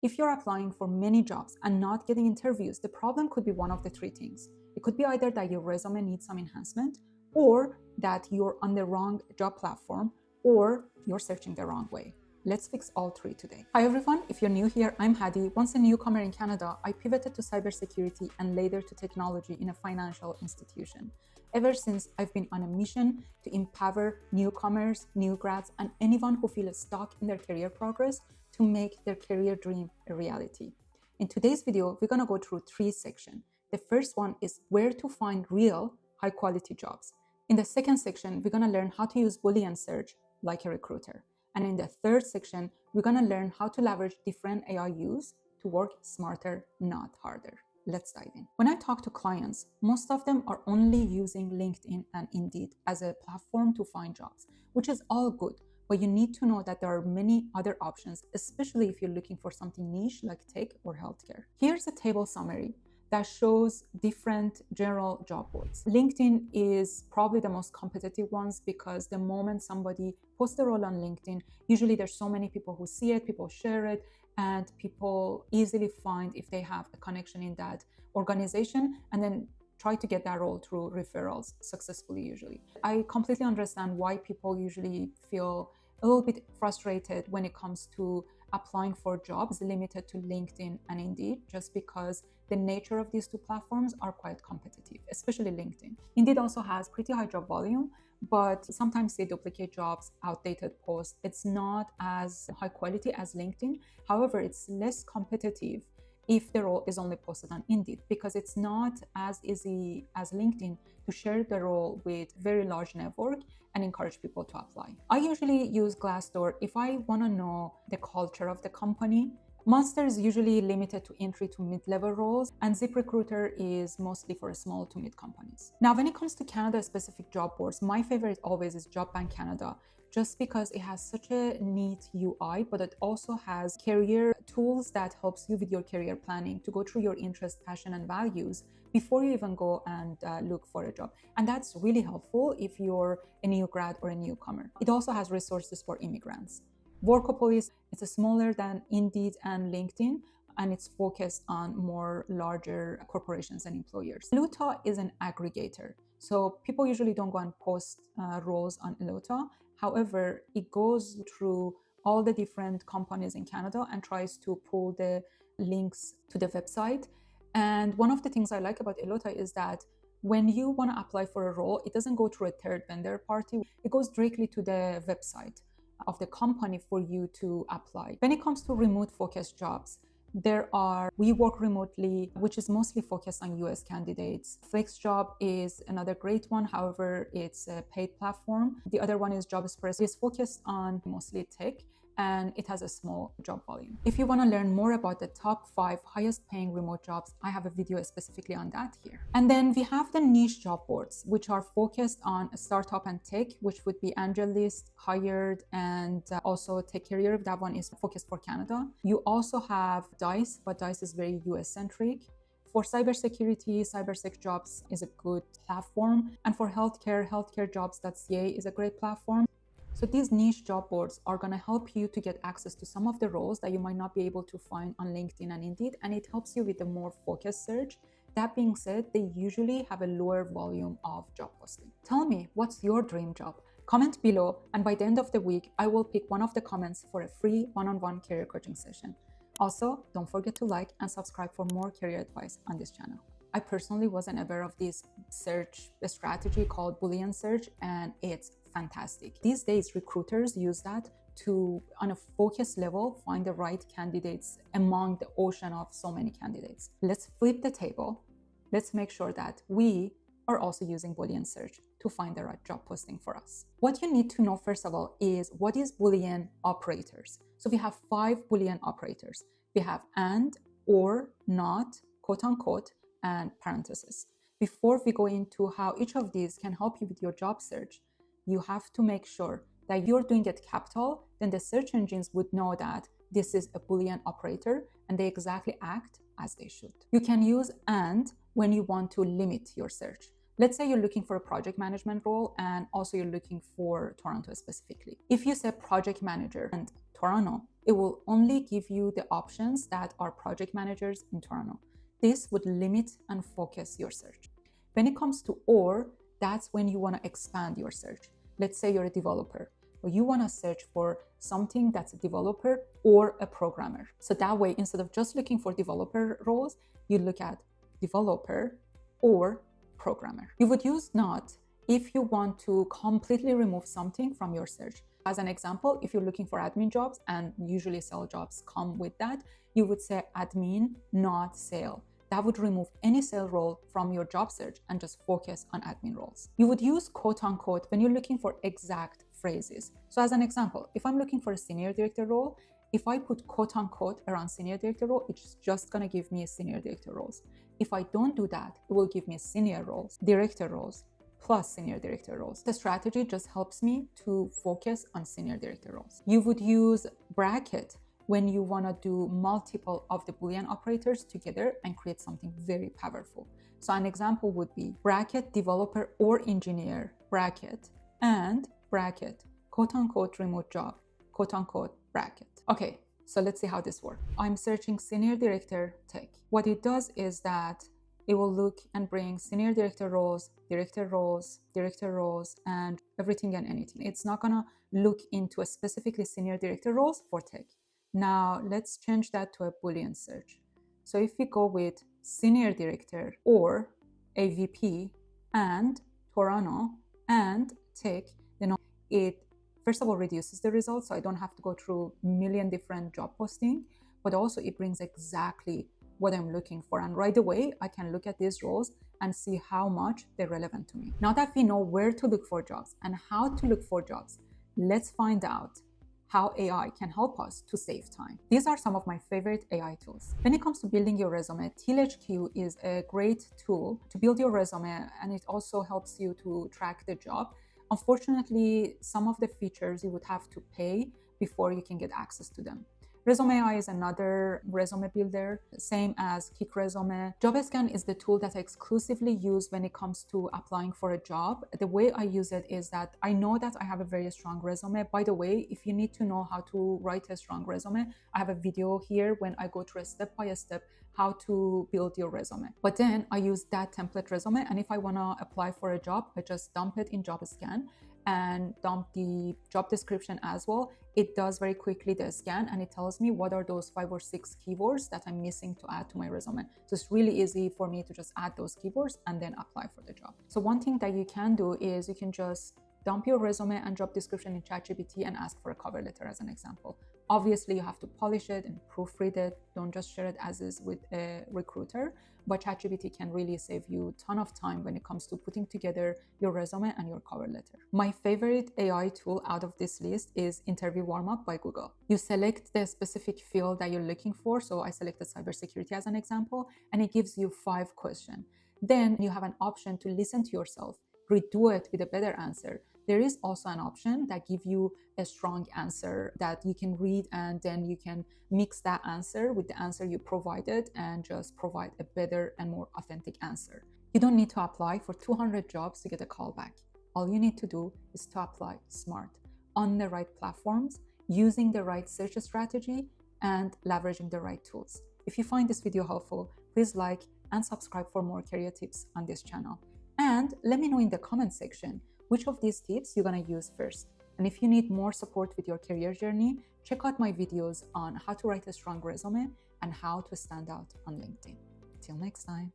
If you're applying for many jobs and not getting interviews, the problem could be one of the three things. It could be either that your resume needs some enhancement, or that you're on the wrong job platform, or you're searching the wrong way. Let's fix all three today. Hi everyone, if you're new here, I'm Hadi. Once a newcomer in Canada, I pivoted to cybersecurity and later to technology in a financial institution. Ever since, I've been on a mission to empower newcomers, new grads, and anyone who feels stuck in their career progress to make their career dream a reality. In today's video, we're gonna go through three sections. The first one is where to find real, high-quality jobs. In the second section, we're gonna learn how to use Boolean search like a recruiter. And in the third section, we're gonna learn how to leverage different AIUs to work smarter, not harder. Let's dive in. When I talk to clients, most of them are only using LinkedIn and Indeed as a platform to find jobs, which is all good. But you need to know that there are many other options, especially if you're looking for something niche like tech or healthcare. Here's a table summary that shows different general job boards. LinkedIn is probably the most competitive ones because the moment somebody posts a role on LinkedIn, usually there's so many people who see it, people share it, and people easily find if they have a connection in that organization and then try to get that role through referrals successfully usually. I completely understand why people usually feel a little bit frustrated when it comes to applying for jobs limited to LinkedIn and Indeed, just because the nature of these two platforms are quite competitive, especially LinkedIn. Indeed also has pretty high job volume, but sometimes they duplicate jobs, outdated posts. It's not as high quality as LinkedIn. However, it's less competitive if the role is only posted on Indeed, because it's not as easy as LinkedIn to share the role with very large network and encourage people to apply. I usually use Glassdoor if I want to know the culture of the company. Monster is usually limited to entry to mid-level roles, and ZipRecruiter is mostly for small to mid companies. Now, when it comes to Canada-specific job boards, my favorite always is Job Bank Canada, just because it has such a neat UI, but it also has career tools that helps you with your career planning to go through your interest, passion, and values before you even go and look for a job. And that's really helpful if you're a new grad or a newcomer. It also has resources for immigrants. Workopolis, it's smaller than Indeed and LinkedIn, and it's focused on more larger corporations and employers. Eluta is an aggregator. So people usually don't go and post roles on Eluta. However, it goes through all the different companies in Canada and tries to pull the links to the website. And one of the things I like about Eluta is that when you want to apply for a role, it doesn't go through a third vendor party. It goes directly to the website of the company for you to apply. When it comes to remote focused jobs, there are We Work Remotely, which is mostly focused on US candidates. FlexJob is another great one. However, it's a paid platform. The other one is JobSpress. It's focused on mostly tech, and it has a small job volume. If you want to learn more about the top 5 highest paying remote jobs, I have a video specifically on that here. And then we have the niche job boards, which are focused on startup and tech, which would be AngelList, Hired, and also Tech Career. That one is focused for Canada. You also have Dice, but Dice is very US centric. For cybersecurity, CyberSec Jobs is a good platform. And for healthcare, healthcarejobs.ca is a great platform. So these niche job boards are going to help you to get access to some of the roles that you might not be able to find on LinkedIn and Indeed, and it helps you with a more focused search. That being said, they usually have a lower volume of job posting. Tell me, what's your dream job? Comment below, and by the end of the week, I will pick one of the comments for a free one-on-one career coaching session. Also, don't forget to like and subscribe for more career advice on this channel. I personally wasn't aware of this search strategy called Boolean search, and it's fantastic. These days, recruiters use that to, on a focus level, find the right candidates among the ocean of so many candidates. Let's flip the table. Let's make sure that we are also using Boolean search to find the right job posting for us. What you need to know, first of all, is what is Boolean operators. So we have 5 Boolean operators. We have and, or, not, quote unquote, and parentheses. Before we go into how each of these can help you with your job search, you have to make sure that you're doing it capital, then the search engines would know that this is a Boolean operator and they exactly act as they should. You can use and when you want to limit your search. Let's say you're looking for a project management role and also you're looking for Toronto specifically. If you say project manager and Toronto, it will only give you the options that are project managers internal. This would limit and focus your search. When it comes to or, that's when you want to expand your search. Let's say you're a developer, or you want to search for something that's a developer or a programmer. So that way, instead of just looking for developer roles, you look at developer or programmer. You would use not if you want to completely remove something from your search. As an example, if you're looking for admin jobs, and usually sale jobs come with that, you would say admin, not sale. That would remove any sale role from your job search and just focus on admin roles. You would use quote unquote when you're looking for exact phrases. So as an example, if I'm looking for a senior director role, if I put quote unquote around senior director role, it's just gonna give me a senior director roles. If I don't do that, it will give me senior roles, director roles, plus senior director roles. The strategy just helps me to focus on senior director roles. You would use bracket when you want to do multiple of the Boolean operators together and create something very powerful. So an example would be bracket developer or engineer, bracket, and bracket, quote unquote remote job, quote unquote bracket. Okay, so let's see how this works. I'm searching senior director tech. What it does is that it will look and bring senior director roles, and everything and anything. It's not gonna look into a specifically senior director roles for tech. Now let's change that to a Boolean search. So if we go with senior director or AVP and Toronto and tech, then it first of all reduces the results, so I don't have to go through a million different job posting, but also it brings exactly what I'm looking for. And right away, I can look at these roles and see how much they're relevant to me. Now that we know where to look for jobs and how to look for jobs, let's find out how AI can help us to save time. These are some of my favorite AI tools. When it comes to building your resume, TealHQ is a great tool to build your resume, and it also helps you to track the job. Unfortunately, some of the features you would have to pay before you can get access to them. Resume AI is another resume builder, same as Kick Resume. JobScan is the tool that I exclusively use when it comes to applying for a job. The way I use it is that I know that I have a very strong resume. By the way, if you need to know how to write a strong resume, I have a video here when I go through a step-by-step how to build your resume. But then I use that template resume, and if I want to apply for a job, I just dump it in JobScan and dump the job description as well. It does very quickly the scan, and it tells me what are those 5 or 6 keywords that I'm missing to add to my resume. So it's really easy for me to just add those keywords and then apply for the job. So one thing that you can do is you can just dump your resume and job description in ChatGPT and ask for a cover letter as an example. Obviously, you have to polish it and proofread it. Don't just share it as is with a recruiter. But ChatGPT can really save you a ton of time when it comes to putting together your resume and your cover letter. My favorite AI tool out of this list is Interview Warmup by Google. You select the specific field that you're looking for. So I selected cybersecurity as an example, and it gives you 5 questions. Then you have an option to listen to yourself, redo it with a better answer. There is also an option that gives you a strong answer that you can read, and then you can mix that answer with the answer you provided and just provide a better and more authentic answer. You don't need to apply for 200 jobs to get a call back. All you need to do is to apply smart on the right platforms, using the right search strategy, and leveraging the right tools. If you find this video helpful, please like and subscribe for more career tips on this channel. And let me know in the comment section which of these tips you're going to use first. And if you need more support with your career journey, check out my videos on how to write a strong resume and how to stand out on LinkedIn. Till next time.